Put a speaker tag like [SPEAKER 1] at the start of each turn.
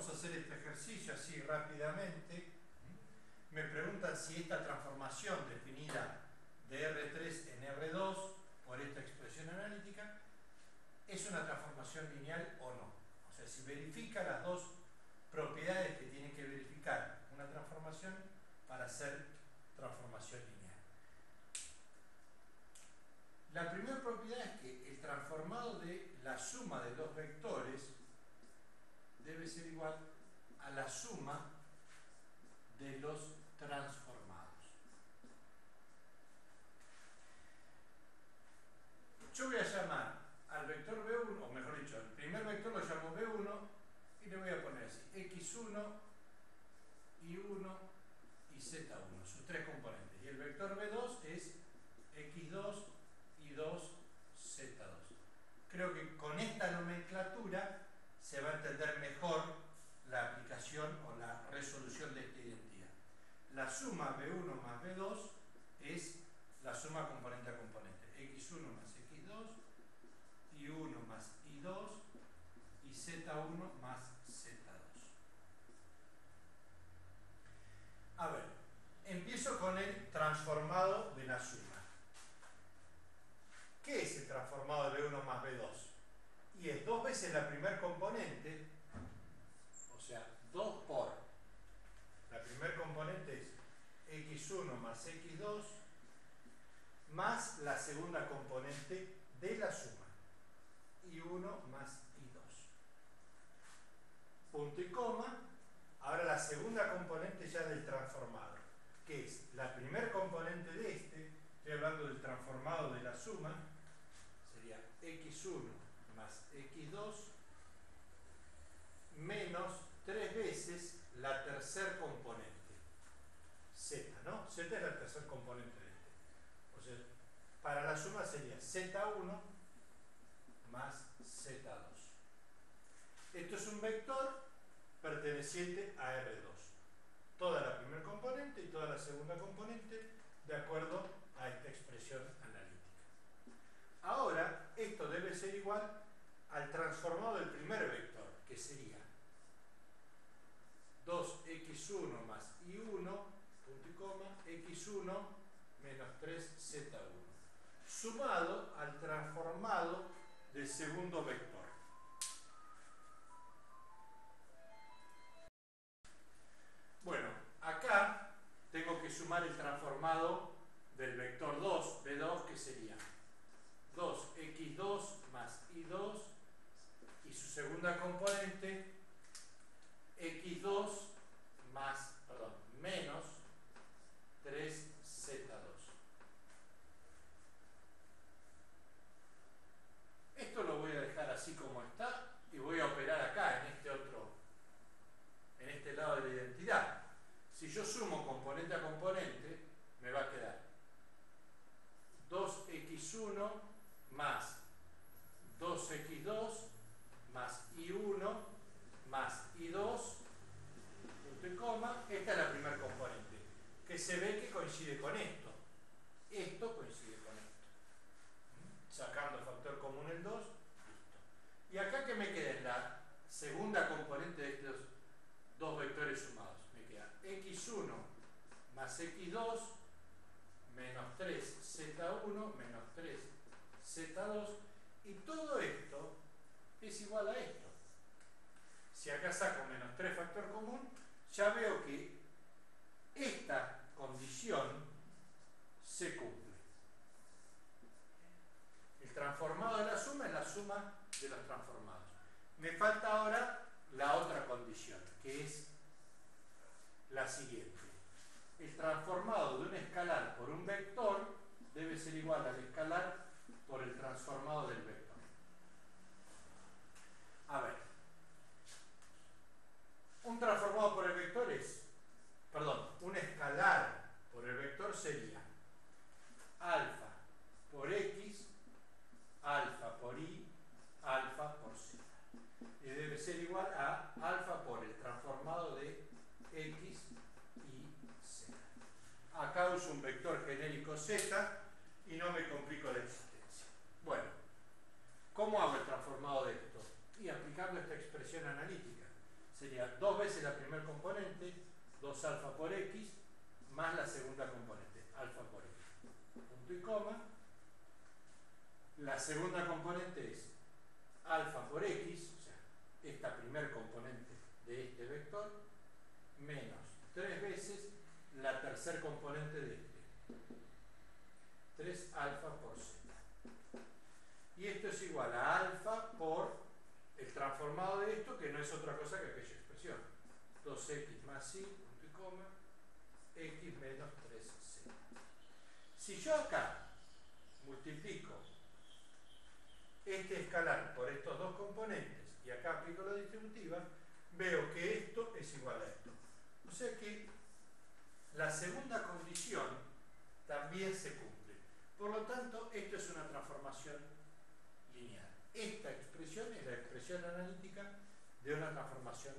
[SPEAKER 1] vamos a hacer este ejercicio así rápidamente. Me preguntan si esta transformación definida de R3 en R2 por esta expresión analítica es una transformación lineal o no. O sea, si verifica las dos propiedades que tiene que verificar una transformación para hacer transformación lineal. La primera propiedad es que el transformado de la suma de dos vectores debe ser igual a la suma de los transformados. Yo voy a llamar al vector B1, o mejor dicho, el primer vector lo llamo B1 y le voy a poner así, X1, Y1 y Z1, sus tres componentes. Y el vector B2 es X2, Y2, Z2. Creo que con esta nomenclatura se va a entender mejor la aplicación o la resolución de esta identidad. La suma B1 más B2 es la suma componente a componente. X1 más X2, Y1 más Y2 y Z1 más Z2. A ver, empiezo con el transformado de la suma. ¿Qué es el transformado de B1 más B2? Y es 2 veces la primer componente, o sea, 2 por la primer componente es X1 más X2 más la segunda componente de la suma, Y1 más Y2. Punto y coma. Ahora la segunda componente ya del transformado, que es la primer componente de este, estoy hablando del transformado de la suma, sería X1 más X2 menos 3 veces la tercer componente, Z, ¿no? Z es la tercer componente de este. O sea, para la suma sería Z1 más Z2. Esto es un vector perteneciente a R2. Toda la primera componente y toda la segunda componente de acuerdo a esta expresión analítica. Ahora, esto debe ser igual al transformado del primer vector, que sería 2x1 más y1, punto y coma, x1 menos 3z1, sumado al transformado del segundo vector. Bueno, acá tengo que sumar el transformado del vector 2, B2, que sería 2x2 más y2 y su segunda componente x2 más, perdón, menos 3z2. Esto lo voy a dejar así como está y voy a operar acá en este lado de la identidad. Si yo sumo componente a componente, me va a quedar 2x1 más 2x2 más y1 más y2, punto y coma. Esta es la primera componente, que se ve que coincide con esto. Esto coincide con esto. Sacando el factor común el 2, listo. Y acá que me queda en la segunda componente de estos dos vectores sumados, me queda x1 más x2 menos 3z1 menos 3z2, y todo esto es igual a esto. Si acá saco menos 3 factor común, ya veo que esta condición se cumple. El transformado de la suma es la suma de los transformados. Me falta ahora la otra condición, que es la siguiente. El transformado de un escalar por un vector debe ser igual al escalar por el transformado del vector. A ver, un transformado por el vector es, perdón, un escalar por el vector sería alfa por x, alfa por y, alfa por z. Y debe ser igual a alfa por el transformado de x y z. Acá uso un vector genérico z y no me complico la existencia. Bueno, ¿cómo hago el transformado de esto? Y aplicando esta expresión analítica. sería 2 veces la primera componente, 2 alfa por x, más la segunda componente, alfa por x. Punto y coma. La segunda componente es alfa por x, o sea, esta primer componente de este vector, menos 3 veces la tercer componente de este. 3 alfa por z. Y esto es igual a alfa por el transformado de esto, que no es otra cosa que aquella expresión. 2x más y, punto y coma, x menos 3z. Si yo acá multiplico este escalar por estos dos componentes y acá aplico la distributiva, veo que esto es igual a esto. O sea que la segunda condición también se cumple. Por lo tanto, esto es una transformación lineal. Esta expresión es la expresión analítica de una transformación